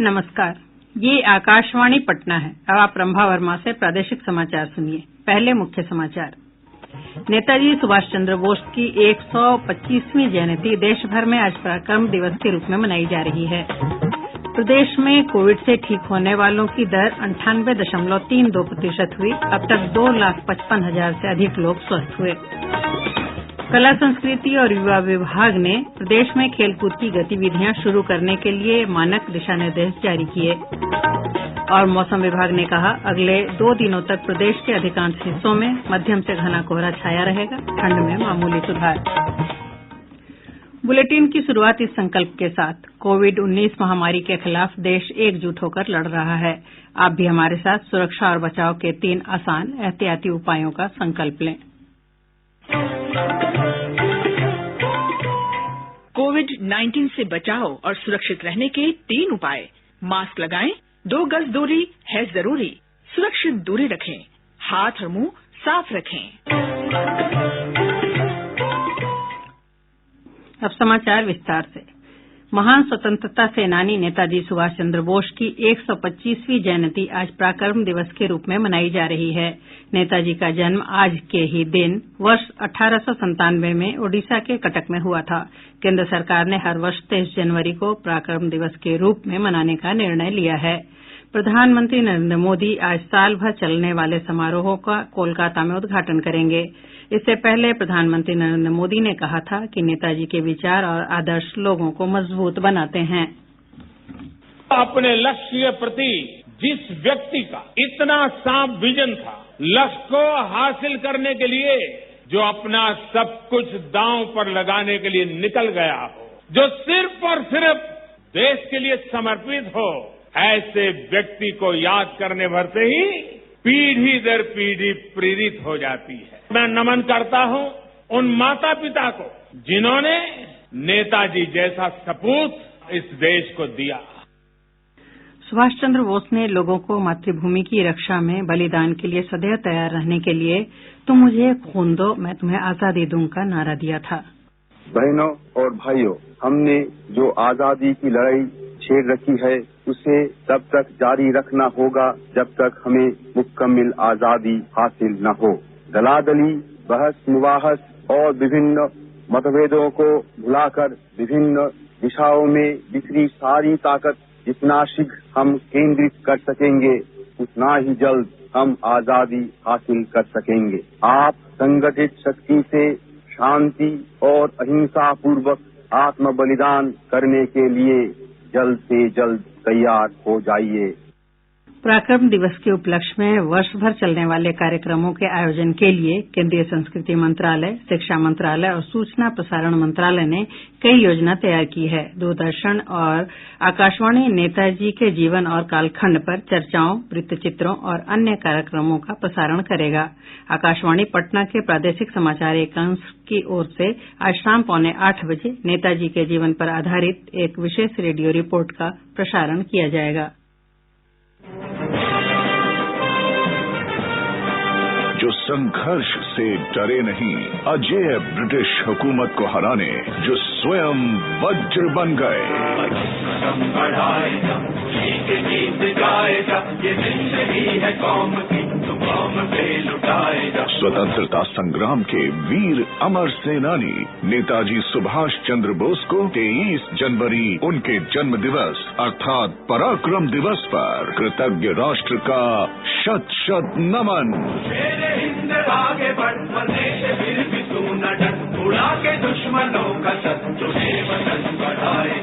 नमस्कार, ये आकाशवाणी पटना है। अब आप रंभा वर्मा से प्रादेशिक समाचार सुनिए। पहले मुख्य समाचार। नेताजी सुभाष चंद्र बोस की 125वीं जयंती देश भर में आज पराक्रम दिवस के रूप में मनाई जा रही है। प्रदेश में कोविड से ठीक होने वालों की दर 98.32% हुई। अब तक 2,55,000 से अधिक लोग स्वस्थ हुए। कला संस्कृति और युवा विभाग ने प्रदेश में खेलकूद की गतिविधियां शुरू करने के लिए मानक दिशा निर्देश जारी किए। और मौसम विभाग ने कहा, अगले 2 दिनों तक प्रदेश के अधिकांश हिस्सों में मध्यम से घना कोहरा छाया रहेगा, ठंड में मामूली सुधार। बुलेटिन की शुरुआत इस संकल्प के साथ, कोविड-19 महामारी के खिलाफ देश एकजुट होकर लड़ रहा है। आप भी हमारे साथ सुरक्षा और बचाव के 3 आसान एहतियाती उपायों का संकल्प लें। कोविड-19 से बचाव और सुरक्षित रहने के 3 उपाय। मास्क लगाएं, 2 गज दूरी है जरूरी, सुरक्षित दूरी रखें, हाथ और मुंह साफ रखें। अब समाचार विस्तार से। महान स्वतंत्रता सेनानी नेताजी सुभाष चंद्र बोस की 125वीं जयंती आज पराक्रम दिवस के रूप में मनाई जा रही है। नेताजी का जन्म आज के ही दिन वर्ष 1897 में ओडिशा के कटक में हुआ था। केंद्र सरकार ने हर वर्ष 23 जनवरी को पराक्रम दिवस के रूप में मनाने का निर्णय लिया है। प्रधानमंत्री नरेंद्र मोदी आज साल भर चलने वाले समारोहों का कोलकाता में उद्घाटन करेंगे। इससे पहले प्रधानमंत्री नरेंद्र मोदी ने कहा था कि नेताजी के विचार और आदर्श लोगों को मजबूत बनाते हैं। अपने लक्ष्य के प्रति जिस व्यक्ति का इतना साफ विजन था, लक्ष्य को हासिल करने के लिए जो अपना सब कुछ दांव पर लगाने के लिए निकल गया हो, जो सिर्फ और सिर्फ देश के लिए समर्पित हो, ऐसे व्यक्ति को याद करने भर से ही पीढ़ी दर पीढ़ी प्रेरित हो जाती है। मैं नमन करता हूं उन माता पिता को जिन्होंने नेताजी जैसा सपूत इस देश को दिया। सुभाष चंद्र बोस ने लोगों को मातृभूमि की रक्षा में बलिदान के लिए सदैव तैयार रहने के लिए तुम मुझे खून दो, मैं तुम्हें आजादी दूंगा नारा दिया था। बहनों और भाइयों, हमने जो आजादी की लड़ाई छेड़ रखी है उसे तब तक जारी रखना होगा जब तक हमें मुकम्मल आजादी हासिल न हो। दलादली, बहस मुबाहस और विभिन्न मतभेदों को भुलाकर विभिन्न दिशाओं में बिखरी सारी ताकत जितना शीघ्र हम केंद्रित कर सकेंगे, उतना ही जल्द हम आजादी हासिल कर सकेंगे। आप संगठित शक्ति से शांति और अहिंसा पूर्वक आत्म बलिदान करने के लिए जल्द से जल्द तैयार हो जाइए। पराक्रम दिवस के उपलक्ष्य में वर्ष भर चलने वाले कार्यक्रमों के आयोजन के लिए केंद्रीय संस्कृति मंत्रालय, शिक्षा मंत्रालय और सूचना प्रसारण मंत्रालय ने कई योजना तैयार की है। दूरदर्शन और आकाशवाणी नेताजी के जीवन और कालखंड पर चर्चाओं, वृत्तचित्रों और अन्य कार्यक्रमों का प्रसारण करेगा। आकाशवाणी पटना के प्रादेशिक समाचार एकांश की ओर से आज शाम 7:45 बजे नेताजी के जीवन पर आधारित एक विशेष रेडियो रिपोर्ट का प्रसारण किया जाएगा। जो संघर्ष से डरे नहीं, अजेय ब्रिटिश हुकूमत को हराने जो स्वयं वज्र बन गए। स्वतंत्रता संग्राम के वीर अमर सेनानी नेताजी सुभाष चंद्र बोस को 23 जनवरी उनके जन्म दिवस अर्थात पराक्रम दिवस पर कृतज्ञ राष्ट्र का शत शत नमन। आगे बढ़ फिर भी तू न डर, उड़ा के दुश्मनों का शत्रु ने वतन बढ़ाए।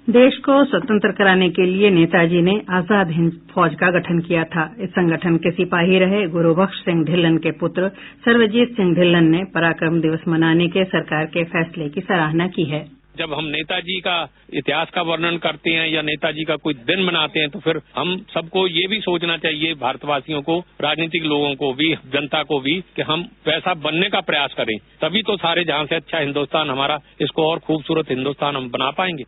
देश को स्वतंत्र कराने के लिए नेताजी ने आजाद हिंद फौज का गठन किया था। इस संगठन के सिपाही रहे गुरुबख्श सिंह ढिल्लन के पुत्र सर्वजीत सिंह ढिल्लन ने पराक्रम दिवस मनाने के सरकार के फैसले की सराहना की है। जब हम नेताजी का इतिहास का वर्णन करते हैं या नेताजी का कोई दिन मनाते हैं तो फिर हम सबको ये भी सोचना चाहिए, भारतवासियों को, राजनीतिक लोगों को भी, जनता को भी, कि हम वैसा बनने का प्रयास करें। तभी तो सारे जहां से अच्छा हिंदुस्तान हमारा, इसको और खूबसूरत हिंदुस्तान हम बना पाएंगे।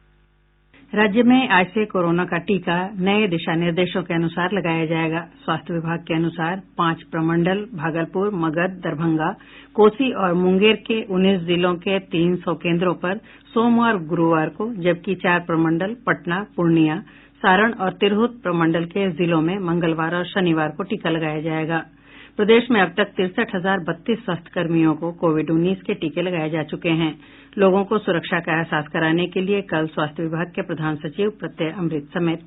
राज्य में आज से कोरोना का टीका नये दिशा निर्देशों के अनुसार लगाया जायेगा। स्वास्थ्य विभाग के अनुसार 5 प्रमंडल भागलपुर, मगध, दरभंगा, कोसी और मुंगेर के 19 जिलों के 300 केन्द्रों पर सोमवार और गुरूवार को, जबकि 4 प्रमंडल पटना, पूर्णिया, सारण और तिरहुत प्रमंडल के जिलों में मंगलवार और शनिवार को टीका लगाया जायेगा। प्रदेश में अब तक 63,032 स्वास्थ्यकर्मियों को कोविड-19 के टीके लगाए जा चुके हैं। लोगों को सुरक्षा का एहसास कराने के लिए कल स्वास्थ्य विभाग के प्रधान सचिव प्रत्यय अमृत समेत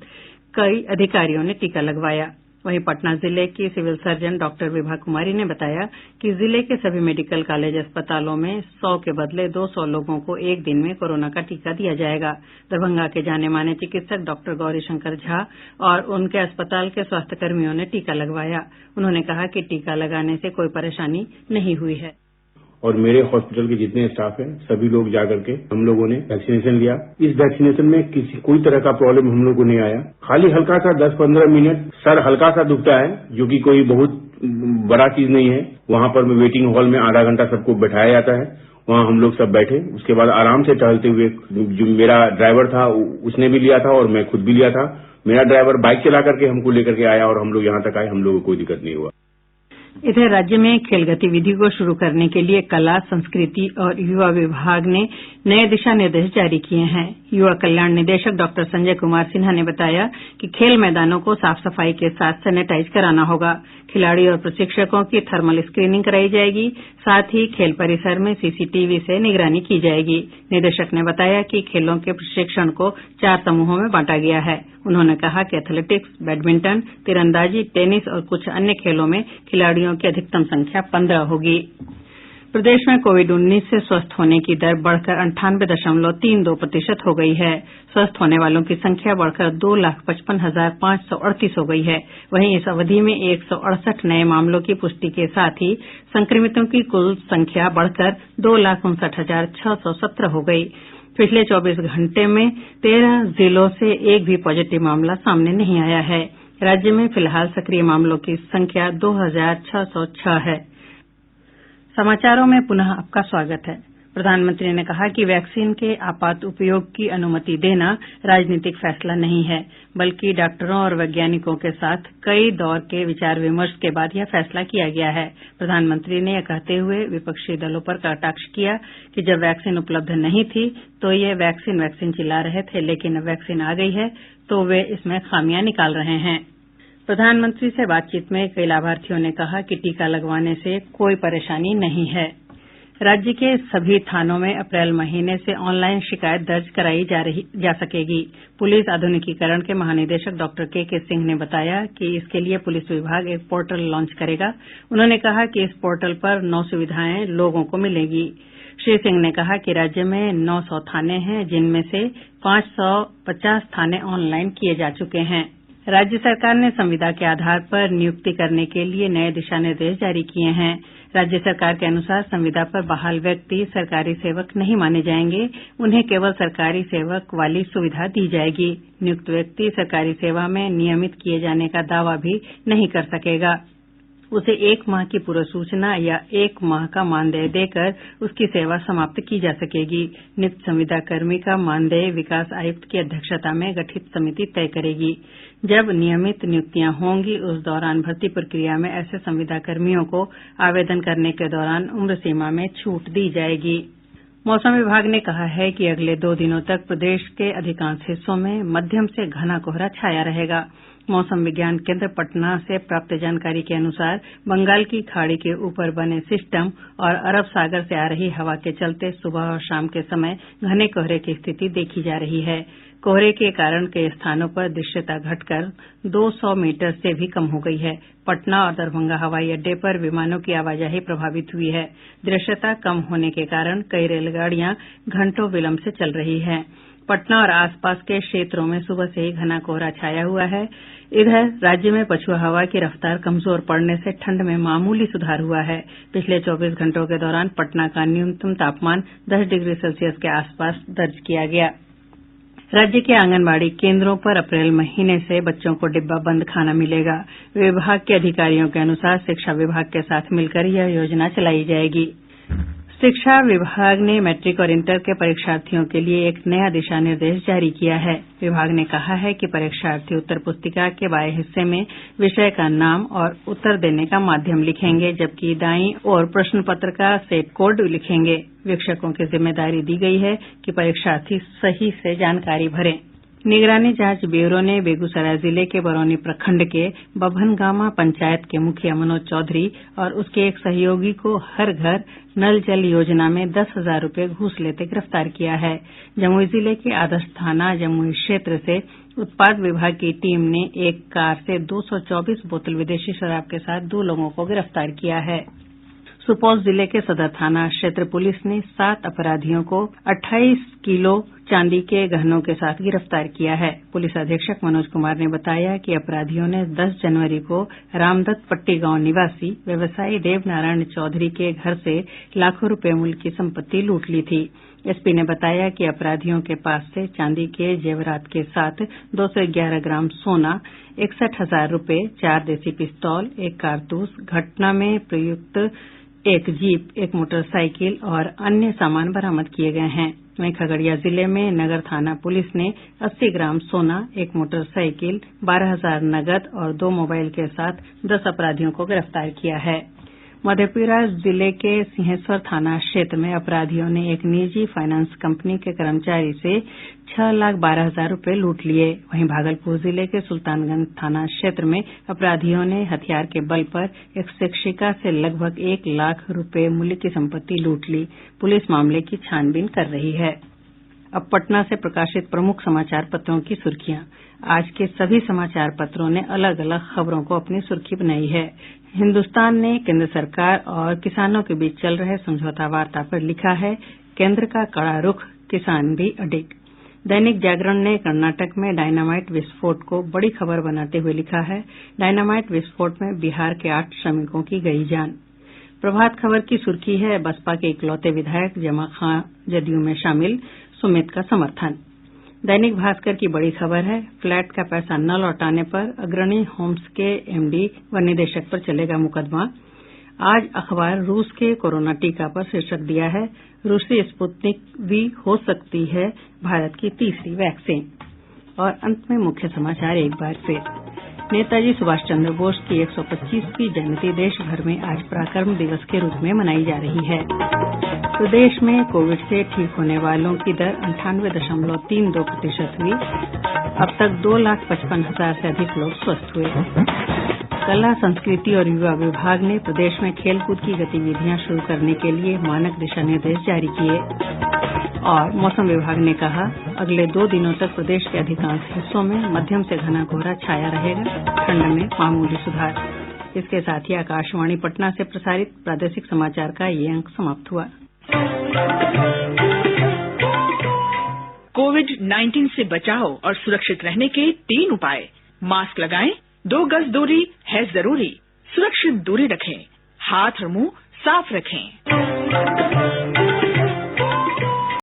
कई अधिकारियों ने टीका लगवाया। वहीं पटना जिले की civil surgeon doctor Vibha Kumari ने बताया कि जिले के सभी मेडिकल कॉलेज अस्पतालों में 100 के बदले 200 लोगों को एक दिन में कोरोना का टीका दिया जाएगा। दरभंगा के जाने माने चिकित्सक डॉक्टर गौरीशंकर झा और उनके अस्पताल के स्वास्थ्यकर्मियों ने टीका लगवाया। उन्होंने कहा कि टीका लगाने से कोई परेशानी नहीं हुई है। और मेरे हॉस्पिटल के जितने स्टाफ हैं सभी लोग जाकर के हम लोगों ने वैक्सीनेशन लिया। इस वैक्सीनेशन में कोई तरह का प्रॉब्लम हम लोग को नहीं आया। खाली हल्का सा 10-15 मिनट सर हल्का सा दुखता है, जो कि कोई बहुत बड़ा चीज नहीं है। वहां पर मैं वेटिंग हॉल में आधा घंटा सबको बैठाया जाता है। वहां हम लोग सब बैठे, उसके बाद आराम से टहलते हुए, जो मेरा ड्राइवर था उसने भी लिया था और मैं खुद भी लिया था। मेरा ड्राइवर बाइक चला करके हमको लेकर के आया और हम लोग यहाँ तक आए, हम लोगों को कोई दिक्कत नहीं हुआ। इधर राज्य में खेल गतिविधि को शुरू करने के लिए कला, संस्कृति और युवा विभाग ने नए दिशा निर्देश जारी किए हैं। युवा कल्याण निदेशक डॉक्टर संजय कुमार सिन्हा ने बताया कि खेल मैदानों को साफ सफाई के साथ सैनिटाइज कराना होगा। खिलाड़ी और प्रशिक्षकों की थर्मल स्क्रीनिंग कराई जाएगी। साथ ही खेल परिसर में सीसीटीवी से निगरानी की जाएगी। निदेशक ने बताया कि खेलों के प्रशिक्षण को 4 समूहों में बांटा गया है। उन्होंने कहा कि एथलेटिक्स, बैडमिंटन, तीरंदाजी, टेनिस और कुछ अन्य खेलों में खिलाड़ियों की अधिकतम संख्या 15 होगी। प्रदेश में कोविड-19 से स्वस्थ होने की दर बढ़कर 98.32% हो गई है। स्वस्थ होने वालों की संख्या बढ़कर 2,55,538 हो गई है। वहीं इस अवधि में 168 नए मामलों की पुष्टि के साथ ही संक्रमितों की कुल संख्या बढ़कर 2,59,617 हो गई। पिछले 24 घंटे में 13 जिलों से एक भी पॉजिटिव मामला सामने नहीं आया है। राज्य में फिलहाल सक्रिय मामलों की संख्या 2,606 है। समाचारों में पुनः आपका स्वागत है। प्रधानमंत्री ने कहा कि वैक्सीन के आपात उपयोग की अनुमति देना राजनीतिक फैसला नहीं है, बल्कि डॉक्टरों और वैज्ञानिकों के साथ कई दौर के विचार विमर्श के बाद यह फैसला किया गया है। प्रधानमंत्री ने यह कहते हुए विपक्षी दलों पर कटाक्ष किया कि जब वैक्सीन उपलब्ध नहीं थी तो ये वैक्सीन चिल्ला रहे थे, लेकिन अब वैक्सीन आ गई है तो वे इसमें खामियां निकाल रहे हैं। प्रधानमंत्री से बातचीत में कई लाभार्थियों ने कहा कि टीका लगवाने से कोई परेशानी नहीं है। राज्य के सभी थानों में अप्रैल महीने से ऑनलाइन शिकायत दर्ज कराई जा सकेगी। पुलिस आधुनिकीकरण के महानिदेशक डॉक्टर के सिंह ने बताया कि इसके लिए पुलिस विभाग एक पोर्टल लॉन्च करेगा। उन्होंने कहा कि इस पोर्टल पर 9 सुविधाएं लोगों को मिलेगी। श्री सिंह ने कहा कि राज्य में 900 थाने हैं, जिनमें से 550 थाने ऑनलाइन किए जा चुके हैं। राज्य सरकार ने संविदा के आधार पर नियुक्ति करने के लिए नए दिशा निर्देश जारी किए हैं। राज्य सरकार के अनुसार संविदा पर बहाल व्यक्ति सरकारी सेवक नहीं माने जाएंगे। उन्हें केवल सरकारी सेवक वाली सुविधा दी जाएगी। नियुक्त व्यक्ति सरकारी सेवा में नियमित किए जाने का दावा भी नहीं कर सकेगा। उसे 1 माह की पूर्व सूचना या 1 माह का मानदेय देकर उसकी सेवा समाप्त की जा सकेगी। नियुक्त संविदा कर्मी का मानदेय विकास आयुक्त की अध्यक्षता में गठित समिति तय करेगी। जब नियमित नियुक्तियां होंगी उस दौरान भर्ती प्रक्रिया में ऐसे संविदा कर्मियों को आवेदन करने के दौरान उम्र सीमा में छूट दी जाएगी। मौसम विभाग ने कहा है कि अगले 2 दिनों तक प्रदेश के अधिकांश हिस्सों में मध्यम से घना कोहरा छाया रहेगा। मौसम विज्ञान केंद्र पटना से प्राप्त जानकारी के अनुसार बंगाल की खाड़ी के ऊपर बने सिस्टम और अरब सागर से आ रही हवा के चलते सुबह और शाम के समय घने कोहरे की स्थिति देखी जा रही है। कोहरे के कारण कई स्थानों पर दृश्यता घटकर 200 मीटर से भी कम हो गई है। पटना और दरभंगा हवाई अड्डे पर विमानों की आवाजाही प्रभावित हुई है। दृश्यता कम होने के कारण कई रेलगाड़ियां घंटों विलंब से चल रही हैं। पटना और आसपास के क्षेत्रों में सुबह से ही घना कोहरा छाया हुआ है। इधर राज्य में पछुआ हवा की रफ्तार कमजोर पड़ने से ठंड में मामूली सुधार हुआ है। पिछले 24 घंटों के दौरान पटना का न्यूनतम तापमान 10 डिग्री सेल्सियस के आसपास दर्ज किया गया। राज्य के आंगनबाड़ी केंद्रों पर अप्रैल महीने से बच्चों को डिब्बा बंद खाना मिलेगा। विभाग के अधिकारियों के अनुसार शिक्षा विभाग के साथ मिलकर यह योजना चलाई जाएगी। शिक्षा विभाग ने मैट्रिक और इंटर के परीक्षार्थियों के लिए एक नया दिशा निर्देश जारी किया है। विभाग ने कहा है कि परीक्षार्थी उत्तर पुस्तिका के बाएं हिस्से में विषय का नाम और उत्तर देने का माध्यम लिखेंगे, जबकि दाईं ओर प्रश्न पत्र का सेट कोड लिखेंगे। वीक्षकों की जिम्मेदारी दी गई है कि परीक्षार्थी सही से जानकारी भरें। निगरानी जांच ब्यूरो ने बेगूसराय जिले के बरौनी प्रखंड के बभनगामा पंचायत के मुखिया मनोज चौधरी और उसके एक सहयोगी को हर घर नल जल योजना में 10,000 रूपये घूस लेते गिरफ्तार किया है। जमुई जिले के आदर्श थाना जमुई क्षेत्र से उत्पाद विभाग की टीम ने एक कार से 224 बोतल विदेशी शराब के साथ 2 लोगों को गिरफ्तार किया है। सुपौल जिले के सदर थाना क्षेत्र पुलिस ने 7 अपराधियों को 28 किलो चांदी के गहनों के साथ गिरफ्तार किया है। पुलिस अधीक्षक मनोज कुमार ने बताया कि अपराधियों ने 10 जनवरी को रामदत्त पट्टी गांव निवासी व्यवसायी देवनारायण चौधरी के घर से लाखों रुपए मूल्य की संपत्ति लूट ली थी। एसपी ने बताया कि अपराधियों के पास से चांदी के जेवरात के साथ 211 ग्राम सोना, 61,000 रूपये, 4 देसी पिस्तौल, 1 कारतूस, घटना में प्रयुक्त एक जीप, एक मोटरसाइकिल और अन्य सामान बरामद किए गए हैं। वहीं खगड़िया जिले में नगर थाना पुलिस ने 80 ग्राम सोना, 1 मोटरसाइकिल, 12,000 नकद और 2 मोबाइल के साथ 10 अपराधियों को गिरफ्तार किया है। मधेपुरा जिले के सिंहेश्वर थाना क्षेत्र में अपराधियों ने एक निजी फाइनेंस कंपनी के कर्मचारी से 6,12,000 रूपये लूट लिए। वहीं भागलपुर जिले के सुल्तानगंज थाना क्षेत्र में अपराधियों ने हथियार के बल पर एक शिक्षिका से लगभग 1 लाख रूपये मूल्य की संपत्ति लूट ली। पुलिस मामले की छानबीन कर रही है। अब पटना से प्रकाशित प्रमुख समाचार पत्रों की सुर्खियां। आज के सभी समाचार पत्रों ने अलग अलग खबरों को अपनी सुर्खी बनाई है। हिन्दुस्तान ने केंद्र सरकार और किसानों के बीच चल रहे समझौता वार्ता पर लिखा है, केंद्र का कड़ा रुख, किसान भी अडिग। दैनिक जागरण ने कर्नाटक में डायनामाइट विस्फोट को बड़ी खबर बनाते हुए लिखा है, डायनामाइट विस्फोट में बिहार के 8 श्रमिकों की गई जान। प्रभात खबर की सुर्खी है, बसपा के इकलौते विधायक जमा खां जदयू में शामिल, सुमित का समर्थन। दैनिक भास्कर की बड़ी खबर है, फ्लैट का पैसा न लौटाने पर अग्रणी होम्स के एमडी व निदेशक पर चलेगा मुकदमा। आज अखबार रूस के कोरोना टीका पर शीर्षक दिया है, रूसी स्पुतनिक वी हो सकती है भारत की तीसरी वैक्सीन। और अंत में मुख्य समाचार एक बार फिर। नेताजी सुभाष चंद्र बोस की 125वीं जयंती देश भर में आज पराक्रम दिवस के रूप में मनाई जा रही है। प्रदेश में कोविड से ठीक होने वालों की दर 98.32% हुई। अब तक 2,55,000 से अधिक लोग स्वस्थ हुए। कला, संस्कृति और युवा विभाग ने प्रदेश में खेलकूद की गतिविधियां शुरू करने के लिए मानक दिशा निर्देश जारी किए। और मौसम विभाग ने कहा, अगले 2 दिनों तक प्रदेश के अधिकांश हिस्सों में मध्यम से घना कोहरा छाया रहेगा, ठंड में मामूली सुधार। इसके साथ ही आकाशवाणी पटना से प्रसारित प्रादेशिक समाचार का ये अंक समाप्त हुआ। कोविड-19 से बचाव और सुरक्षित रहने के 3 उपाय। मास्क लगाएं, 2 गज दूरी है जरूरी, सुरक्षित दूरी रखें, हाथ और मुंह साफ रखें।